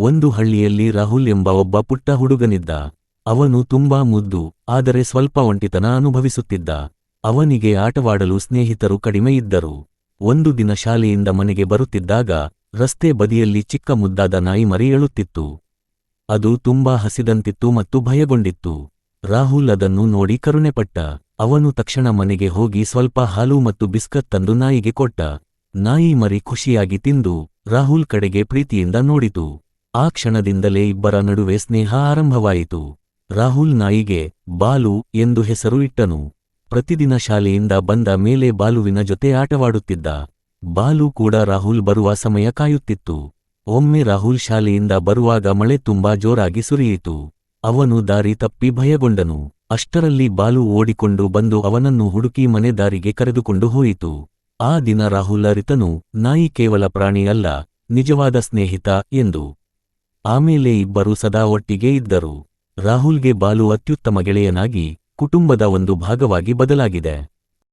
ಒಂದು ಹಳ್ಳಿಯಲ್ಲಿ ರಾಹುಲ್ ಎಂಬ ಒಬ್ಬ ಪುಟ್ಟ ಹುಡುಗನಿದ್ದ. ಅವನು ತುಂಬಾ ಮುದ್ದು, ಆದರೆ ಸ್ವಲ್ಪ ಒಂಟಿತನ ಅನುಭವಿಸುತ್ತಿದ್ದ. ಅವನಿಗೆ ಆಟವಾಡಲು ಸ್ನೇಹಿತರು ಕಡಿಮೆ ಇದ್ದರು. ಒಂದು ದಿನ ಶಾಲೆಯಿಂದ ಮನೆಗೆ ಬರುತ್ತಿದ್ದಾಗ ರಸ್ತೆ ಬದಿಯಲ್ಲಿ ಚಿಕ್ಕ ಮುದ್ದಾದ ನಾಯಿ ಮರಿ ಅಳುತ್ತಿತ್ತು. ಅದು ತುಂಬಾ ಹಸಿದಂತಿತ್ತು ಮತ್ತು ಭಯಗೊಂಡಿತ್ತು. ರಾಹುಲ್ ಅದನ್ನು ನೋಡಿ ಕರುಣೆಪಟ್ಟ. ಅವನು ತಕ್ಷಣ ಮನೆಗೆ ಹೋಗಿ ಸ್ವಲ್ಪ ಹಾಲು ಮತ್ತು ಬಿಸ್ಕತ್ ತಂದು ನಾಯಿಗೆ ಕೊಟ್ಟ. ನಾಯಿ ಮರಿ ಖುಷಿಯಾಗಿ ತಿಂದು ರಾಹುಲ್ ಕಡೆಗೆ ಪ್ರೀತಿಯಿಂದ ನೋಡಿತು. ಆ ಕ್ಷಣದಿಂದಲೇ ಇಬ್ಬರ ನಡುವೆ ಸ್ನೇಹ ಆರಂಭವಾಯಿತು. ರಾಹುಲ್ ನಾಯಿಗೆ ಬಾಲು ಎಂದು ಹೆಸರು ಇಟ್ಟನು. ಪ್ರತಿದಿನ ಶಾಲೆಯಿಂದ ಬಂದ ಮೇಲೆ ಬಾಲುವಿನ ಜೊತೆ ಆಟವಾಡುತ್ತಿದ್ದ. ಬಾಲು ಕೂಡ ರಾಹುಲ್ ಬರುವ ಸಮಯ ಕಾಯುತ್ತಿತ್ತು. ಒಮ್ಮೆ ರಾಹುಲ್ ಶಾಲೆಯಿಂದ ಬರುವಾಗ ಮಳೆ ತುಂಬಾ ಜೋರಾಗಿ ಸುರಿಯಿತು. ಅವನು ದಾರಿ ತಪ್ಪಿ ಭಯಗೊಂಡನು. ಅಷ್ಟರಲ್ಲಿ ಬಾಲು ಓಡಿಕೊಂಡು ಬಂದು ಅವನನ್ನು ಹುಡುಕಿ ಮನೆ ದಾರಿಗೆ ಕರೆದುಕೊಂಡು ಹೋಯಿತು. ಆ ದಿನ ರಾಹುಲ್ ಅರಿತನು, ನಾಯಿ ಕೇವಲ ಪ್ರಾಣಿ ಅಲ್ಲ, ನಿಜವಾದ ಸ್ನೇಹಿತ ಎಂದು. ಆಮೇಲೆ ಇಬ್ಬರು ಸದಾ ಒಟ್ಟಿಗೆ ಇದ್ದರು. ರಾಹುಲ್ಗೆ ಬಾಲು ಅತ್ಯುತ್ತಮ ಗೆಳೆಯನಾಗಿ, ಕುಟುಂಬದ ಒಂದು ಭಾಗವಾಗಿ ಬದಲಾಗಿದೆ.